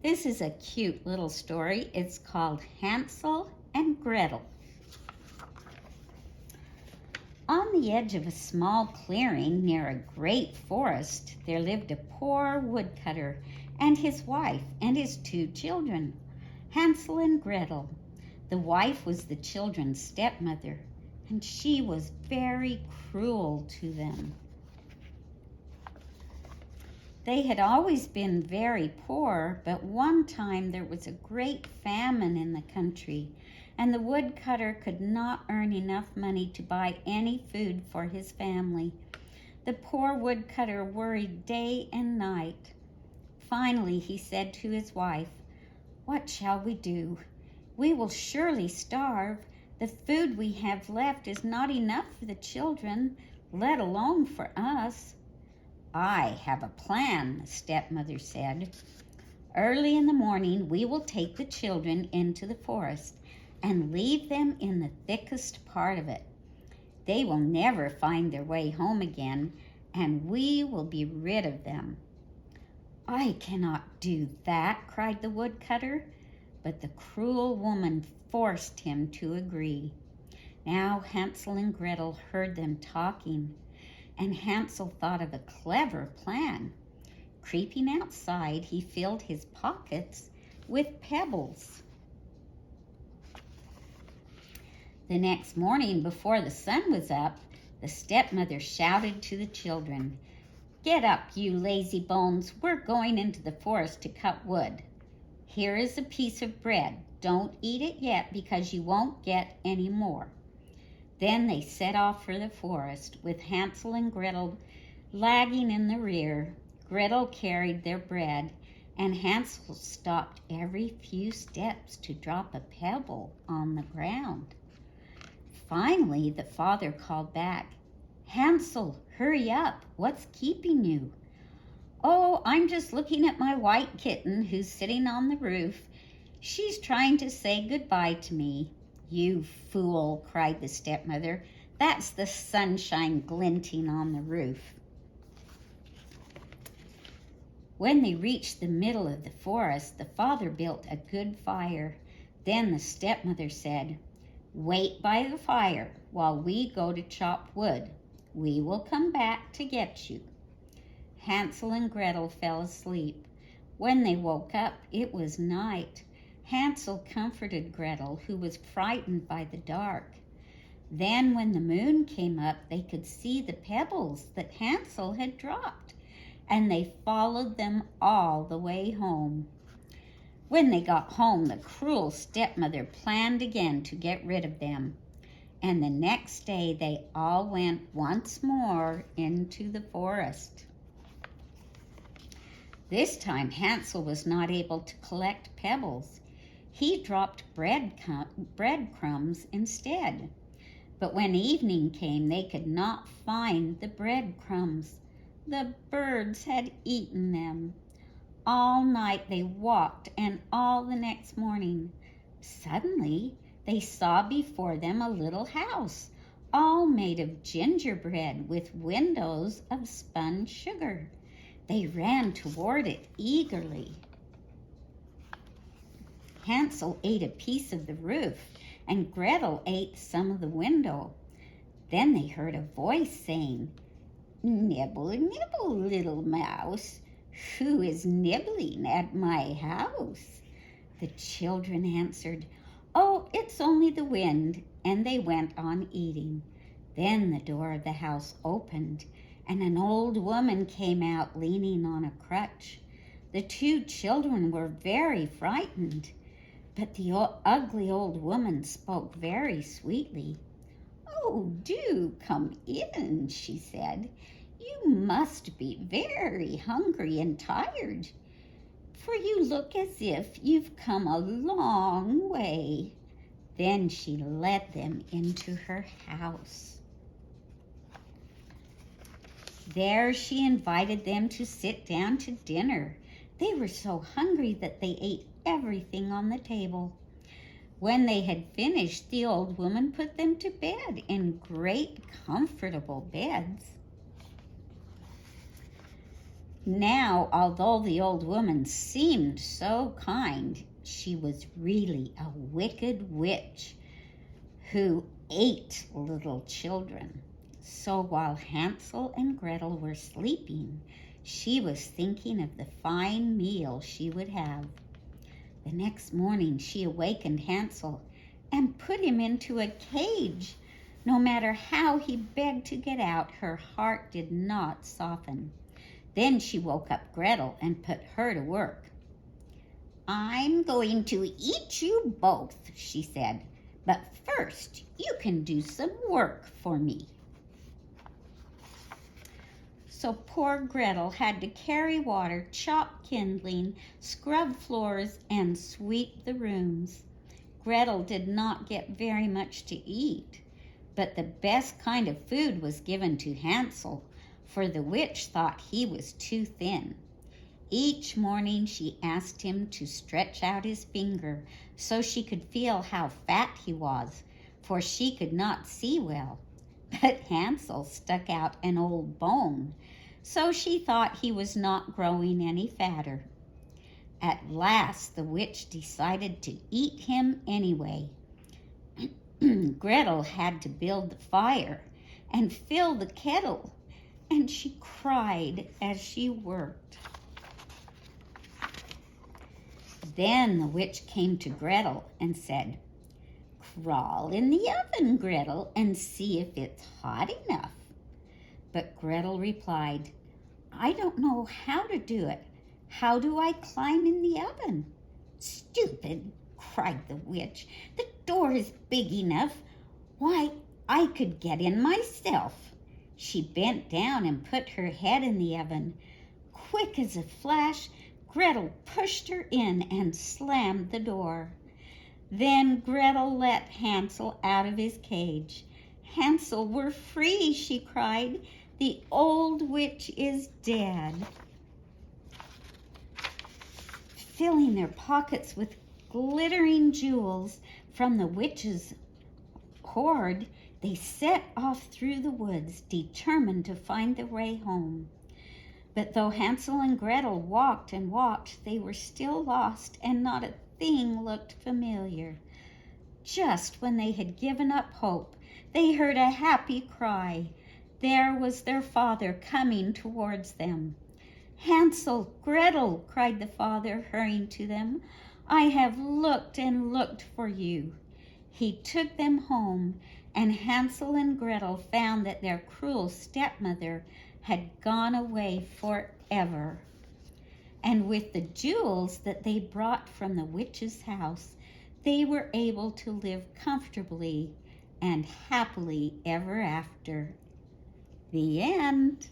This is a cute little story. It's called Hansel and Gretel. On the edge of a small clearing near a great forest, there lived a poor woodcutter and his wife and his two children, Hansel and Gretel. The wife was the children's stepmother, and she was very cruel to them. They had always been very poor, but one time there was a great famine in the country, and the woodcutter could not earn enough money to buy any food for his family. The poor woodcutter worried day and night. Finally, he said to his wife, "What shall we do? We will surely starve. The food we have left is not enough for the children, let alone for us." "I have a plan," the stepmother said. "Early in the morning we will take the children into the forest and leave them in the thickest part of it. They will never find their way home again, and we will be rid of them." "I cannot do that," cried the woodcutter, but the cruel woman forced him to agree. Now Hansel and Gretel heard them talking, and Hansel thought of a clever plan. Creeping outside, he filled his pockets with pebbles. The next morning, before the sun was up, the stepmother shouted to the children, "Get up, you lazy bones. We're going into the forest to cut wood. Here is a piece of bread. Don't eat it yet because you won't get any more." Then they set off for the forest, with Hansel and Gretel lagging in the rear. Gretel carried their bread, and Hansel stopped every few steps to drop a pebble on the ground. Finally, the father called back, "Hansel, hurry up. What's keeping you?" "Oh, I'm just looking at my white kitten who's sitting on the roof. She's trying to say goodbye to me." "You fool," cried the stepmother. "That's the sunshine glinting on the roof." When they reached the middle of the forest, the father built a good fire. Then the stepmother said, "Wait by the fire while we go to chop wood. We will come back to get you." Hansel and Gretel fell asleep. When they woke up, it was night. Hansel comforted Gretel, who was frightened by the dark. Then when the moon came up, they could see the pebbles that Hansel had dropped, and they followed them all the way home. When they got home, the cruel stepmother planned again to get rid of them, and the next day they all went once more into the forest. This time Hansel was not able to collect pebbles. He dropped breadcrumbs instead. But when evening came, they could not find the breadcrumbs. The birds had eaten them. All night they walked, and all the next morning. Suddenly they saw before them a little house, all made of gingerbread with windows of spun sugar. They ran toward it eagerly. Hansel ate a piece of the roof, and Gretel ate some of the window. Then they heard a voice saying, "Nibble, nibble, little mouse. Who is nibbling at my house?" The children answered, "Oh, it's only the wind," and they went on eating. Then the door of the house opened, and an old woman came out leaning on a crutch. The two children were very frightened, but the ugly old woman spoke very sweetly. "Oh, do come in," she said. "You must be very hungry and tired, for you look as if you've come a long way." Then she led them into her house. There she invited them to sit down to dinner. They were so hungry that they ate everything on the table. When they had finished, the old woman put them to bed in great comfortable beds. Now, although the old woman seemed so kind, she was really a wicked witch who ate little children. So while Hansel and Gretel were sleeping, she was thinking of the fine meal she would have. The next morning she awakened Hansel and put him into a cage. No matter how he begged to get out, her heart did not soften. Then she woke up Gretel and put her to work. "I'm going to eat you both," she said, "but first you can do some work for me." So poor Gretel had to carry water, chop kindling, scrub floors, and sweep the rooms. Gretel did not get very much to eat, but the best kind of food was given to Hansel, for the witch thought he was too thin. Each morning she asked him to stretch out his finger so she could feel how fat he was, for she could not see well. But Hansel stuck out an old bone, so she thought he was not growing any fatter. At last the witch decided to eat him anyway. Gretel had to build the fire and fill the kettle, and she cried as she worked. Then the witch came to Gretel and said, "Crawl in the oven, Gretel, and see if it's hot enough." But Gretel replied, "I don't know how to do it. How do I climb in the oven?" "Stupid," cried the witch. "The door is big enough. Why, I could get in myself." She bent down and put her head in the oven. Quick as a flash, Gretel pushed her in and slammed the door. Then Gretel let Hansel out of his cage. "Hansel, we're free," she cried. "The old witch is dead." Filling their pockets with glittering jewels from the witch's hoard, they set off through the woods, determined to find their way home. But though Hansel and Gretel walked and walked, they were still lost, and not a thing looked familiar. Just when they had given up hope, they heard a happy cry. There was their father coming towards them. "Hansel, Gretel," cried the father, hurrying to them, "I have looked and looked for you." He took them home, and Hansel and Gretel found that their cruel stepmother had gone away forever. And with the jewels that they brought from the witch's house, they were able to live comfortably and happily ever after. The end.